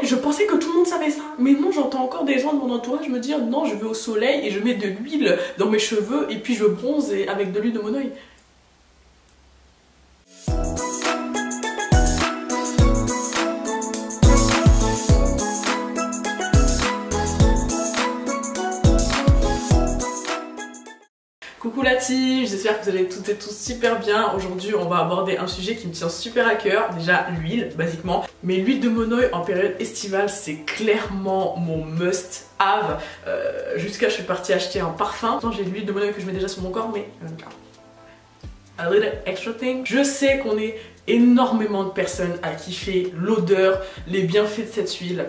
je pensais que tout le monde savait ça. Mais non, j'entends encore des gens de mon entourage me dire non, je vais au soleil et je mets de l'huile dans mes cheveux et puis je bronze avec de l'huile de monoï. Coucou la team, j'espère que vous allez toutes et tous super bien. Aujourd'hui on va aborder un sujet qui me tient super à cœur. Déjà l'huile, basiquement. Mais l'huile de monoï en période estivale, c'est clairement mon must have. Jusqu'à je suis partie acheter un parfum. J'ai de l'huile de monoï que je mets déjà sur mon corps, mais a little extra thing. Je sais qu'on est énormément de personnes à kiffer l'odeur, les bienfaits de cette huile.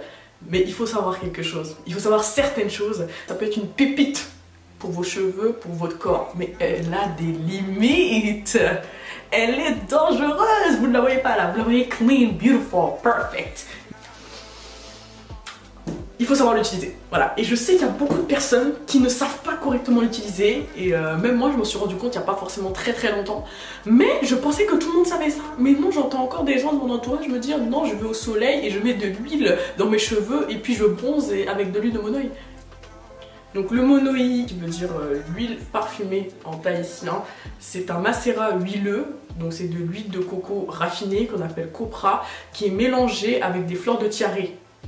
Mais il faut savoir quelque chose. Il faut savoir certaines choses. Ça peut être une pépite pour vos cheveux, pour votre corps, mais elle a des limites. Elle est dangereuse. Vous ne la voyez pas là, vous la voyez clean, beautiful, perfect. Il faut savoir l'utiliser, voilà. Et je sais qu'il y a beaucoup de personnes qui ne savent pas correctement l'utiliser. Et même moi, je m'en suis rendu compte il n'y a pas forcément très longtemps. Mais je pensais que tout le monde savait ça. Mais non, j'entends encore des gens de mon entourage me dire non, je vais au soleil et je mets de l'huile dans mes cheveux et puis je bronze avec de l'huile de monoï. Donc le monoï, qui veut dire l'huile parfumée en tahitien, c'est un macérat huileux, donc c'est de l'huile de coco raffinée qu'on appelle copra, qui est mélangée avec des fleurs de tiare.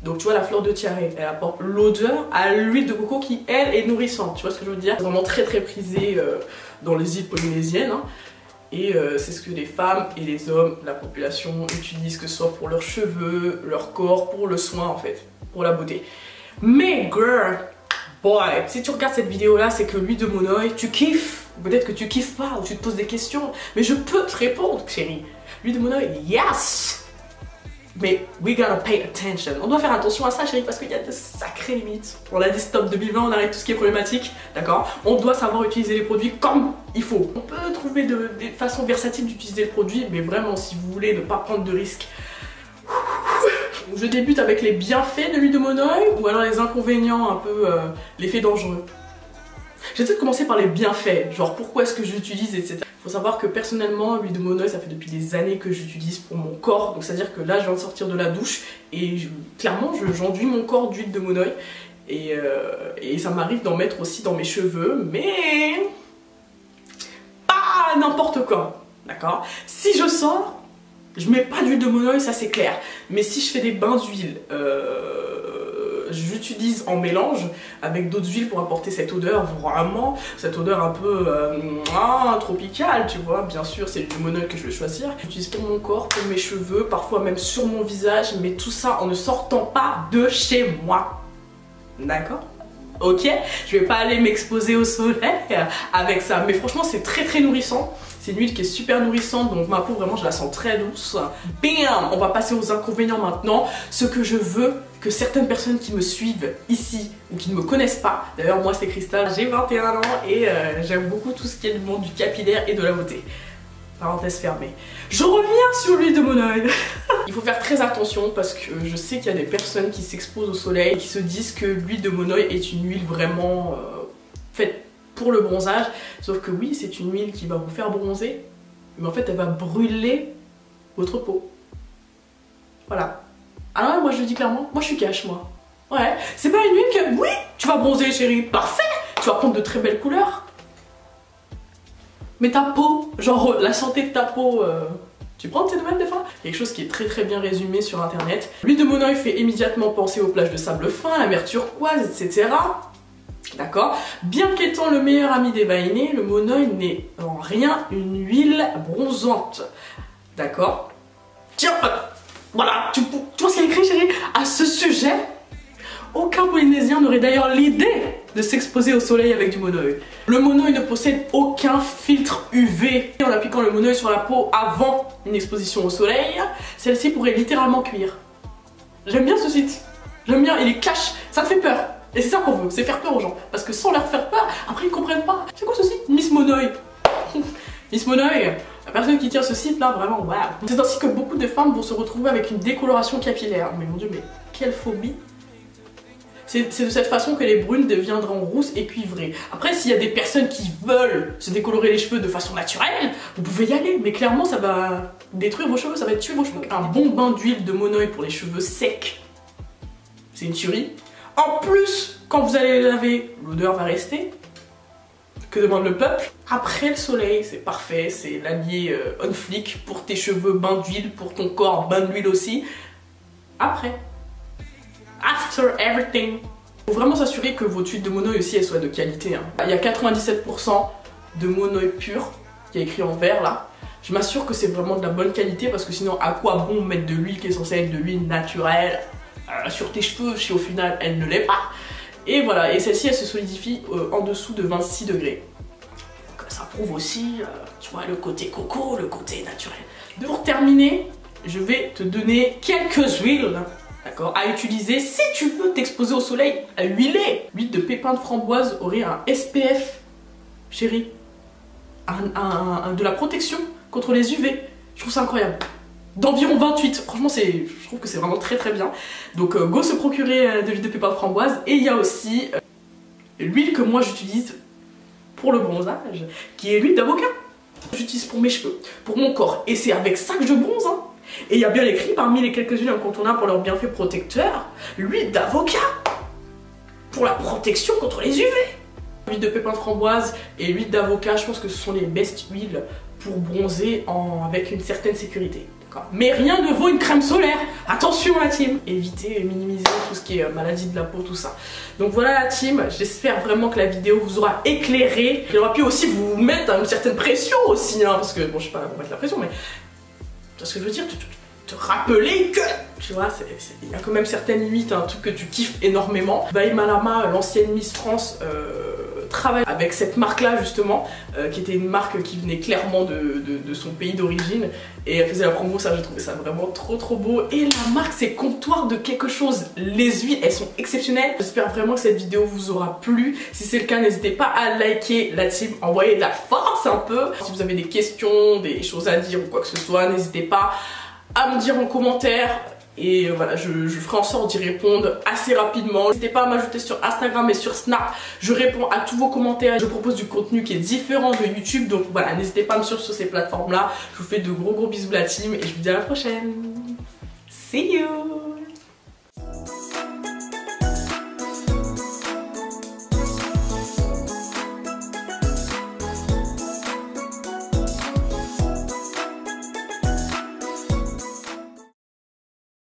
Donc tu vois, la fleur de tiare, elle apporte l'odeur à l'huile de coco qui, elle, est nourrissante. Tu vois ce que je veux dire? C'est vraiment très prisé dans les îles polynésiennes. Hein. Et c'est ce que les femmes et les hommes, la population, utilisent, que ce soit pour leurs cheveux, leur corps, pour le soin en fait, pour la beauté. Mais girl, boy, si tu regardes cette vidéo là, c'est que l'huile de monoï, tu kiffes. Peut-être que tu kiffes pas ou tu te poses des questions, mais je peux te répondre, chérie. L'huile de monoï, yes! Mais we gotta pay attention. On doit faire attention à ça, chérie, parce qu'il y a de sacrées limites. On a dit stop 2020, on arrête tout ce qui est problématique, d'accord? On doit savoir utiliser les produits comme il faut. On peut trouver des façons versatiles d'utiliser le produit, mais vraiment, si vous voulez ne pas prendre de risques. Je débute avec les bienfaits de l'huile de monoï ou alors les inconvénients, un peu l'effet dangereux. Je vais peut-être commencer par les bienfaits, genre pourquoi est-ce que j'utilise, etc. Il faut savoir que personnellement, l'huile de monoï, ça fait depuis des années que j'utilise pour mon corps. Donc c'est-à-dire que là, je viens de sortir de la douche et clairement, j'enduis mon corps d'huile de monoï. Et ça m'arrive d'en mettre aussi dans mes cheveux, mais pas n'importe quand, d'accord? Si je sors, je mets pas d'huile de monoï, ça c'est clair. Mais si je fais des bains d'huile, j'utilise en mélange avec d'autres huiles pour apporter cette odeur, vraiment, cette odeur un peu tropicale, tu vois. Bien sûr, c'est l'huile de monoï que je vais choisir. J'utilise pour mon corps, pour mes cheveux, parfois même sur mon visage, mais tout ça en ne sortant pas de chez moi. D'accord? Ok? Je vais pas aller m'exposer au soleil avec ça, mais franchement, c'est très nourrissant. C'est une huile qui est super nourrissante, donc ma peau vraiment je la sens très douce. Bam! On va passer aux inconvénients maintenant. Ce que je veux que certaines personnes qui me suivent ici ou qui ne me connaissent pas, d'ailleurs moi c'est Cristal, j'ai 21 ans et j'aime beaucoup tout ce qui est du monde du capillaire et de la beauté. Parenthèse fermée. Je reviens sur l'huile de monoï. Il faut faire très attention parce que je sais qu'il y a des personnes qui s'exposent au soleil et qui se disent que l'huile de monoï est une huile vraiment faite pour le bronzage, sauf que oui, c'est une huile qui va vous faire bronzer, mais en fait elle va brûler votre peau. Voilà. Alors moi je le dis clairement, moi je suis cash moi. Ouais, c'est pas une huile que, oui, tu vas bronzer chérie, parfait, tu vas prendre de très belles couleurs. Mais ta peau, genre la santé de ta peau, tu prends de ces nouvelles des fois? Quelque chose qui est très bien résumé sur internet. L'huile de monoï fait immédiatement penser aux plages de sable fin, la mer turquoise, etc. D'accord? Bien qu'étant le meilleur ami des vainés, le monoï n'est en rien une huile bronzante. D'accord? Tiens, voilà, tu vois ce qu'il y a écrit, chérie? À ce sujet, aucun Polynésien n'aurait d'ailleurs l'idée de s'exposer au soleil avec du monoï. Le monoï ne possède aucun filtre UV. En appliquant le monoï sur la peau avant une exposition au soleil, celle-ci pourrait littéralement cuire. J'aime bien ce site. J'aime bien, il est cash, ça te fait peur. Et c'est ça qu'on veut, c'est faire peur aux gens. Parce que sans leur faire peur, après ils comprennent pas. C'est quoi ce site? Miss Monoï. Miss Monoï, la personne qui tient ce site là, vraiment, waouh. C'est ainsi que beaucoup de femmes vont se retrouver avec une décoloration capillaire. Mais mon dieu, mais quelle phobie. C'est de cette façon que les brunes deviendront rousses et cuivrées. Après, s'il y a des personnes qui veulent se décolorer les cheveux de façon naturelle, vous pouvez y aller. Mais clairement, ça va détruire vos cheveux, ça va tuer vos cheveux. Un bon bain d'huile de monoï pour les cheveux secs. c'est une tuerie. En plus, quand vous allez les laver, l'odeur va rester. Que demande le peuple? Après le soleil, c'est parfait, c'est l'allié on flic pour tes cheveux, bain d'huile, pour ton corps, bain d'huile aussi. Après. After everything. Faut vraiment s'assurer que votre huile de monoï aussi elle soit de qualité. Hein. Il y a 97% de monoï pur qui est écrit en vert là. Je m'assure que c'est vraiment de la bonne qualité parce que sinon à quoi bon mettre de l'huile qui est censée être de l'huile naturelle sur tes cheveux si au final elle ne l'est pas. Et voilà, et celle-ci elle se solidifie en dessous de 26 degrés. Donc ça prouve aussi, tu vois, le côté coco, le côté naturel. Pour terminer, je vais te donner quelques huiles, d'accord, à utiliser si tu veux t'exposer au soleil à huiler. L'huile de pépins de framboise aurait un SPF, chérie, de la protection contre les UV. Je trouve ça incroyable. D'environ 28, franchement je trouve que c'est vraiment très très bien. Donc go se procurer de l'huile de pépins de framboise. Et il y a aussi l'huile que moi j'utilise pour le bronzage, qui est l'huile d'avocat. J'utilise pour mes cheveux, pour mon corps, et c'est avec ça que je bronze hein. Et il y a bien écrit parmi les quelques huiles incontournables pour leur bienfait protecteur, l'huile d'avocat pour la protection contre les UV. L'huile de pépins de framboise et l'huile d'avocat, je pense que ce sont les best huiles pour bronzer avec une certaine sécurité. Mais rien ne vaut une crème solaire. Attention la team. Évitez et minimiser tout ce qui est maladie de la peau, tout ça. Donc voilà la team, j'espère vraiment que la vidéo vous aura éclairé. J'aurais pu aussi vous mettre une certaine pression aussi, hein, parce que bon je suis pas là pour mettre la pression, mais tu vois ce que je veux dire, te rappeler que tu vois, il y a quand même certaines limites, un truc que tu kiffes énormément. Baï Malama, l'ancienne Miss France, travaille avec cette marque là justement, qui était une marque qui venait clairement de son pays d'origine, et elle faisait la promo, ça j'ai trouvé ça vraiment trop beau. Et la marque c'est Comptoir de quelque chose, les huiles elles sont exceptionnelles. J'espère vraiment que cette vidéo vous aura plu. Si c'est le cas, n'hésitez pas à liker la team, envoyer de la force un peu. Si vous avez des questions, des choses à dire ou quoi que ce soit, n'hésitez pas à me dire en commentaire. Et voilà, je ferai en sorte d'y répondre assez rapidement. N'hésitez pas à m'ajouter sur Instagram et sur Snap. Je réponds à tous vos commentaires. Je propose du contenu qui est différent de YouTube. Donc voilà, n'hésitez pas à me suivre sur ces plateformes là. Je vous fais de gros bisous la team et je vous dis à la prochaine. See you.